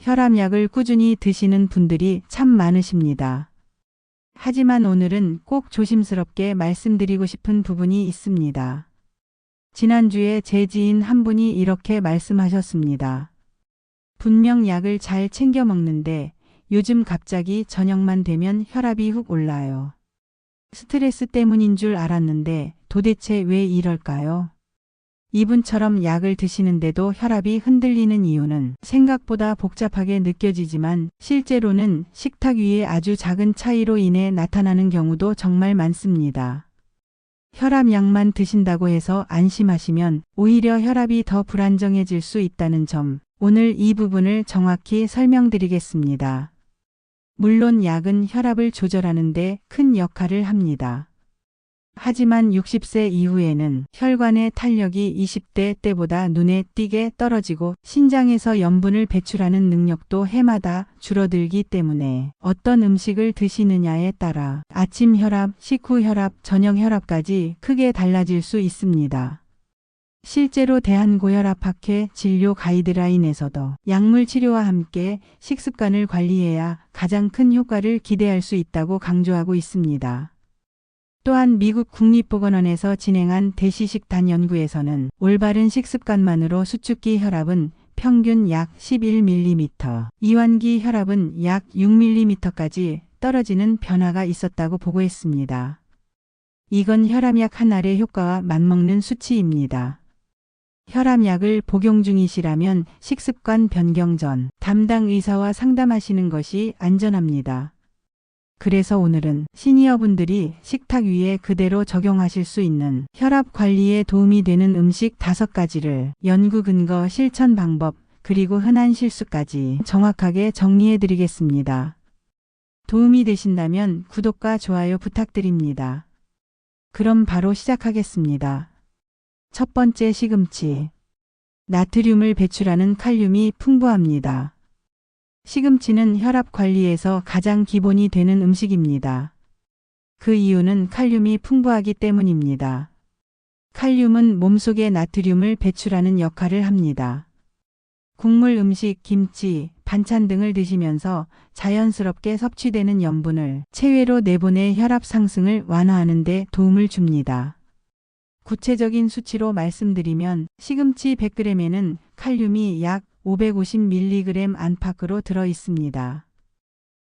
혈압약을 꾸준히 드시는 분들이 참 많으십니다. 하지만 오늘은 꼭 조심스럽게 말씀드리고 싶은 부분이 있습니다. 지난주에 제 지인 한 분이 이렇게 말씀하셨습니다. 분명 약을 잘 챙겨 먹는데 요즘 갑자기 저녁만 되면 혈압이 훅 올라요. 스트레스 때문인 줄 알았는데 도대체 왜 이럴까요? 이분처럼 약을 드시는데도 혈압이 흔들리는 이유는 생각보다 복잡하게 느껴지지만 실제로는 식탁 위의 아주 작은 차이로 인해 나타나는 경우도 정말 많습니다. 혈압약만 드신다고 해서 안심하시면 오히려 혈압이 더 불안정해질 수 있다는 점, 오늘 이 부분을 정확히 설명드리겠습니다. 물론 약은 혈압을 조절하는 데 큰 역할을 합니다. 하지만 60세 이후에는 혈관의 탄력이 20대 때보다 눈에 띄게 떨어지고 신장에서 염분을 배출하는 능력도 해마다 줄어들기 때문에 어떤 음식을 드시느냐에 따라 아침 혈압, 식후 혈압, 저녁 혈압까지 크게 달라질 수 있습니다. 실제로 대한고혈압학회 진료 가이드라인에서도 약물 치료와 함께 식습관을 관리해야 가장 큰 효과를 기대할 수 있다고 강조하고 있습니다. 또한 미국 국립보건원에서 진행한 대시식단 연구에서는 올바른 식습관만으로 수축기 혈압은 평균 약 11mm, 이완기 혈압은 약 6mm까지 떨어지는 변화가 있었다고 보고했습니다. 이건 혈압약 한 알의 효과와 맞먹는 수치입니다. 혈압약을 복용 중이시라면 식습관 변경 전 담당 의사와 상담하시는 것이 안전합니다. 그래서 오늘은 시니어분들이 식탁 위에 그대로 적용하실 수 있는 혈압 관리에 도움이 되는 음식 5가지를 연구 근거 실천 방법 그리고 흔한 실수까지 정확하게 정리해 드리겠습니다. 도움이 되신다면 구독과 좋아요 부탁드립니다. 그럼 바로 시작하겠습니다. 첫 번째, 시금치. 나트륨을 배출하는 칼륨이 풍부합니다. 시금치는 혈압 관리에서 가장 기본이 되는 음식입니다. 그 이유는 칼륨이 풍부하기 때문입니다. 칼륨은 몸속에 나트륨을 배출하는 역할을 합니다. 국물 음식, 김치, 반찬 등을 드시면서 자연스럽게 섭취되는 염분을 체외로 내보내 혈압 상승을 완화하는 데 도움을 줍니다. 구체적인 수치로 말씀드리면 시금치 100g에는 칼륨이 약 550mg 안팎으로 들어 있습니다.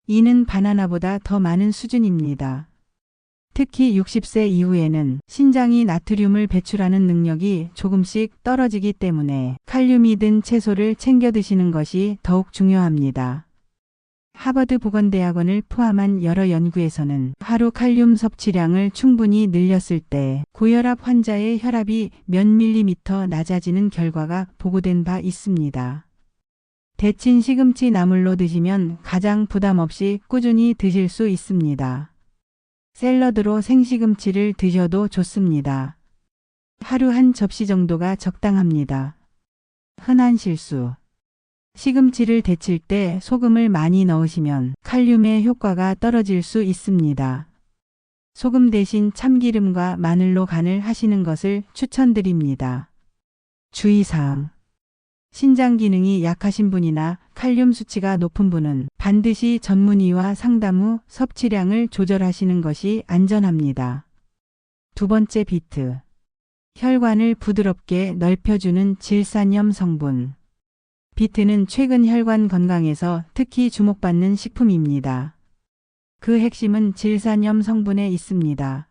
이는 바나나보다 더 많은 수준입니다. 특히 60세 이후에는 신장이 나트륨을 배출하는 능력이 조금씩 떨어지기 때문에 칼륨이 든 채소를 챙겨 드시는 것이 더욱 중요합니다. 하버드 보건대학원을 포함한 여러 연구에서는 하루 칼륨 섭취량을 충분히 늘렸을 때 고혈압 환자의 혈압이 몇 밀리미터 낮아지는 결과가 보고된 바 있습니다. 데친 시금치 나물로 드시면 가장 부담 없이 꾸준히 드실 수 있습니다. 샐러드로 생시금치를 드셔도 좋습니다. 하루 한 접시 정도가 적당합니다. 흔한 실수. 시금치를 데칠 때 소금을 많이 넣으시면 칼륨의 효과가 떨어질 수 있습니다. 소금 대신 참기름과 마늘로 간을 하시는 것을 추천드립니다. 주의사항. 신장 기능이 약하신 분이나 칼륨 수치가 높은 분은 반드시 전문의와 상담 후 섭취량을 조절하시는 것이 안전합니다. 두 번째, 비트. 혈관을 부드럽게 넓혀주는 질산염 성분. 비트는 최근 혈관 건강에서 특히 주목받는 식품입니다. 그 핵심은 질산염 성분에 있습니다.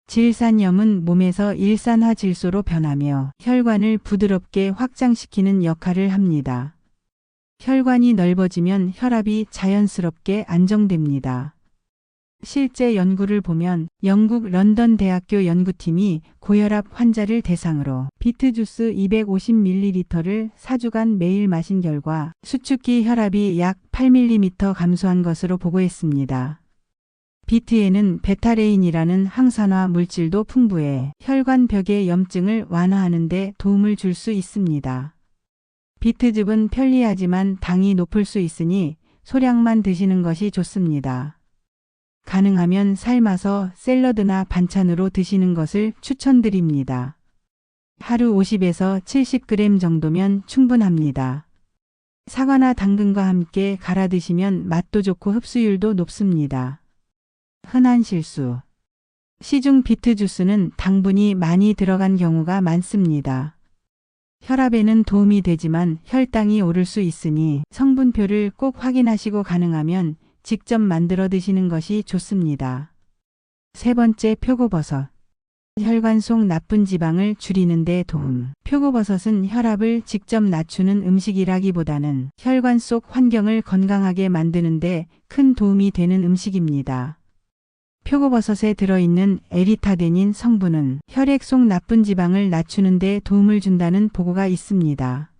질산염은 몸에서 일산화질소로 변하며 혈관을 부드럽게 확장시키는 역할을 합니다. 혈관이 넓어지면 혈압이 자연스럽게 안정됩니다. 실제 연구를 보면 영국 런던 대학교 연구팀이 고혈압 환자를 대상으로 비트 주스 250ml를 4주간 매일 마신 결과 수축기 혈압이 약 8mm 감소한 것으로 보고했습니다. 비트에는 베타레인이라는 항산화 물질도 풍부해 혈관벽의 염증을 완화하는 데 도움을 줄 수 있습니다. 비트즙은 편리하지만 당이 높을 수 있으니 소량만 드시는 것이 좋습니다. 가능하면 삶아서 샐러드나 반찬으로 드시는 것을 추천드립니다. 하루 50에서 70g 정도면 충분합니다. 사과나 당근과 함께 갈아 드시면 맛도 좋고 흡수율도 높습니다. 흔한 실수. 시중 비트 주스는 당분이 많이 들어간 경우가 많습니다. 혈압에는 도움이 되지만 혈당이 오를 수 있으니 성분표를 꼭 확인하시고 가능하면 직접 만들어 드시는 것이 좋습니다. 세 번째, 표고버섯. 혈관 속 나쁜 지방을 줄이는 데 도움. 표고버섯은 혈압을 직접 낮추는 음식이라기보다는 혈관 속 환경을 건강하게 만드는 데 큰 도움이 되는 음식입니다. 표고버섯에 들어있는 에리타데닌 성분은 혈액 속 나쁜 지방을 낮추는 데 도움을 준다는 보고가 있습니다.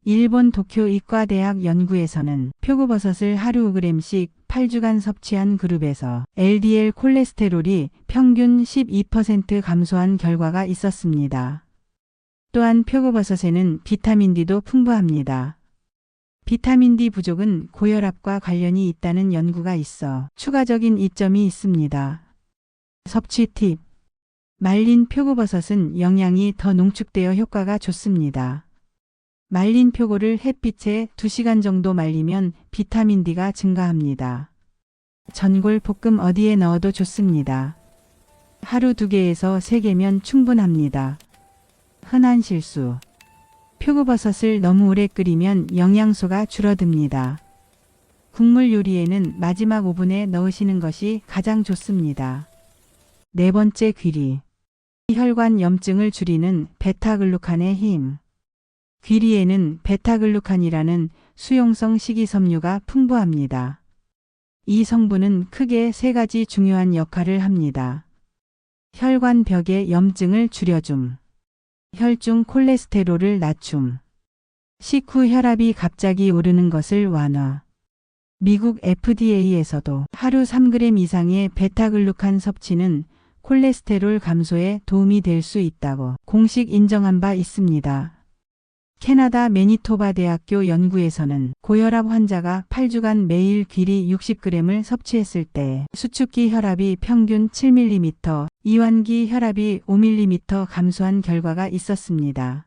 일본 도쿄 의과대학 연구에서는 표고버섯을 하루 5g씩 8주간 섭취한 그룹에서 LDL 콜레스테롤이 평균 12% 감소한 결과가 있었습니다. 또한 표고버섯에는 비타민 D도 풍부합니다. 비타민 D 부족은 고혈압과 관련이 있다는 연구가 있어 추가적인 이점이 있습니다. 섭취 팁. 말린 표고버섯은 영양이 더 농축되어 효과가 좋습니다. 말린 표고를 햇빛에 2시간 정도 말리면 비타민 D가 증가합니다. 전골 볶음 어디에 넣어도 좋습니다. 하루 2개에서 3개면 충분합니다. 흔한 실수. 표고버섯을 너무 오래 끓이면 영양소가 줄어듭니다. 국물 요리에는 마지막 5분에 넣으시는 것이 가장 좋습니다. 네 번째, 귀리. 혈관 염증을 줄이는 베타글루칸의 힘. 귀리에는 베타글루칸이라는 수용성 식이섬유가 풍부합니다. 이 성분은 크게 3가지 중요한 역할을 합니다. 혈관 벽의 염증을 줄여줌. 혈중 콜레스테롤을 낮춤. 식후 혈압이 갑자기 오르는 것을 완화. 미국 FDA에서도 하루 3g 이상의 베타글루칸 섭취는 콜레스테롤 감소에 도움이 될 수 있다고 공식 인정한 바 있습니다. 캐나다 매니토바 대학교 연구에서는 고혈압 환자가 8주간 매일 귀리 60g을 섭취했을 때 수축기 혈압이 평균 7mm, 이완기 혈압이 5mm 감소한 결과가 있었습니다.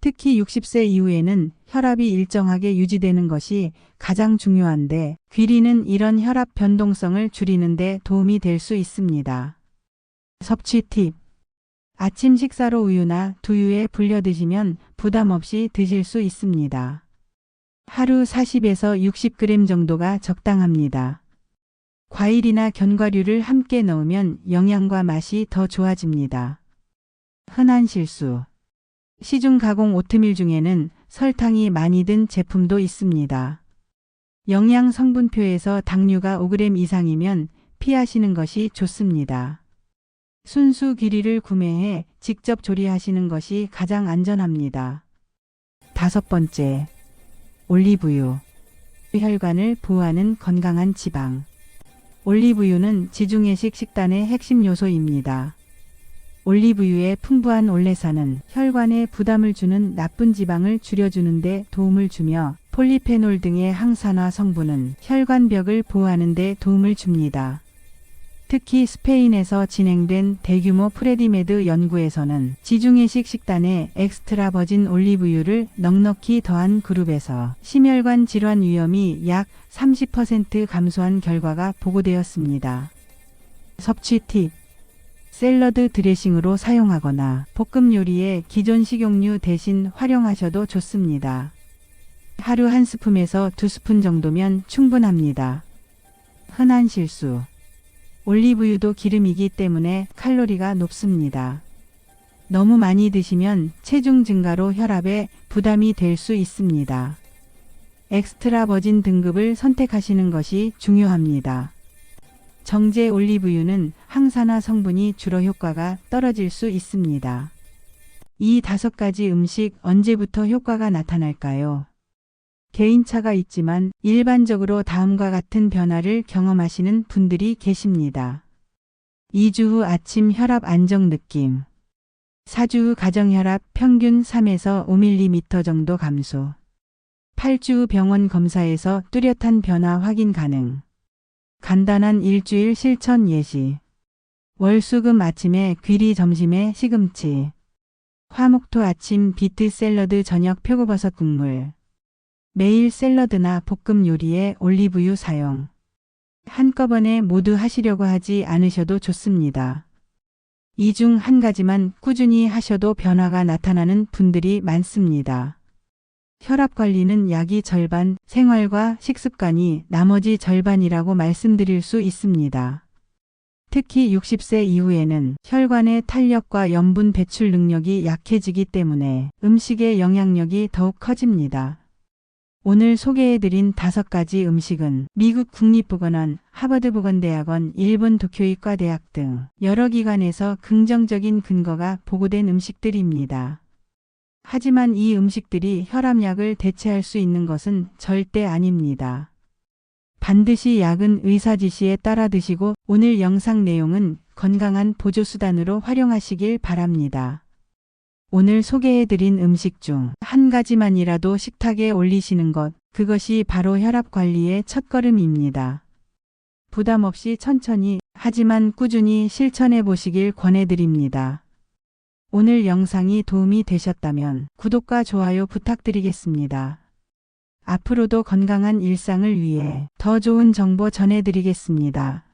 특히 60세 이후에는 혈압이 일정하게 유지되는 것이 가장 중요한데 귀리는 이런 혈압 변동성을 줄이는 데 도움이 될 수 있습니다. 섭취 팁. 아침 식사로 우유나 두유에 불려 드시면 부담 없이 드실 수 있습니다. 하루 40에서 60g 정도가 적당합니다. 과일이나 견과류를 함께 넣으면 영양과 맛이 더 좋아집니다. 흔한 실수. 시중 가공 오트밀 중에는 설탕이 많이 든 제품도 있습니다. 영양 성분표에서 당류가 5g 이상이면 피하시는 것이 좋습니다. 순수 귀리를 구매해 직접 조리하시는 것이 가장 안전합니다. 다섯 번째, 올리브유. 혈관을 보호하는 건강한 지방. 올리브유는 지중해식 식단의 핵심 요소입니다. 올리브유의 풍부한 올레산은 혈관에 부담을 주는 나쁜 지방을 줄여주는 데 도움을 주며 폴리페놀 등의 항산화 성분은 혈관벽을 보호하는 데 도움을 줍니다. 특히 스페인에서 진행된 대규모 프레디메드 연구에서는 지중해식 식단에 엑스트라 버진 올리브유를 넉넉히 더한 그룹에서 심혈관 질환 위험이 약 30% 감소한 결과가 보고되었습니다. 섭취 팁. 샐러드 드레싱으로 사용하거나 볶음 요리에 기존 식용유 대신 활용하셔도 좋습니다. 하루 1스푼에서 2스푼 정도면 충분합니다. 흔한 실수. 올리브유도 기름이기 때문에 칼로리가 높습니다. 너무 많이 드시면 체중 증가로 혈압에 부담이 될 수 있습니다. 엑스트라 버진 등급을 선택하시는 것이 중요합니다. 정제 올리브유는 항산화 성분이 줄어 효과가 떨어질 수 있습니다. 이 5가지 음식 언제부터 효과가 나타날까요? 개인차가 있지만 일반적으로 다음과 같은 변화를 경험하시는 분들이 계십니다. 2주 후 아침 혈압 안정 느낌. 4주 후 가정혈압 평균 3에서 5mm 정도 감소. 8주 후 병원 검사에서 뚜렷한 변화 확인 가능. 간단한 일주일 실천 예시. 월수금 아침에 귀리, 점심에 시금치. 화목토 아침 비트 샐러드, 저녁 표고버섯 국물. 매일 샐러드나 볶음 요리에 올리브유 사용. 한꺼번에 모두 하시려고 하지 않으셔도 좋습니다. 이 중 한 가지만 꾸준히 하셔도 변화가 나타나는 분들이 많습니다. 혈압 관리는 약이 절반, 생활과 식습관이 나머지 절반이라고 말씀드릴 수 있습니다. 특히 60세 이후에는 혈관의 탄력과 염분 배출 능력이 약해지기 때문에 음식의 영향력이 더욱 커집니다. 오늘 소개해드린 5가지 음식은 미국 국립보건원, 하버드보건대학원, 일본 도쿄의과대학 등 여러 기관에서 긍정적인 근거가 보고된 음식들입니다. 하지만 이 음식들이 혈압약을 대체할 수 있는 것은 절대 아닙니다. 반드시 약은 의사 지시에 따라 드시고 오늘 영상 내용은 건강한 보조수단으로 활용하시길 바랍니다. 오늘 소개해드린 음식 중 한 가지만이라도 식탁에 올리시는 것, 그것이 바로 혈압 관리의 첫걸음입니다. 부담 없이 천천히 하지만 꾸준히 실천해 보시길 권해드립니다. 오늘 영상이 도움이 되셨다면 구독과 좋아요 부탁드리겠습니다. 앞으로도 건강한 일상을 위해 더 좋은 정보 전해드리겠습니다.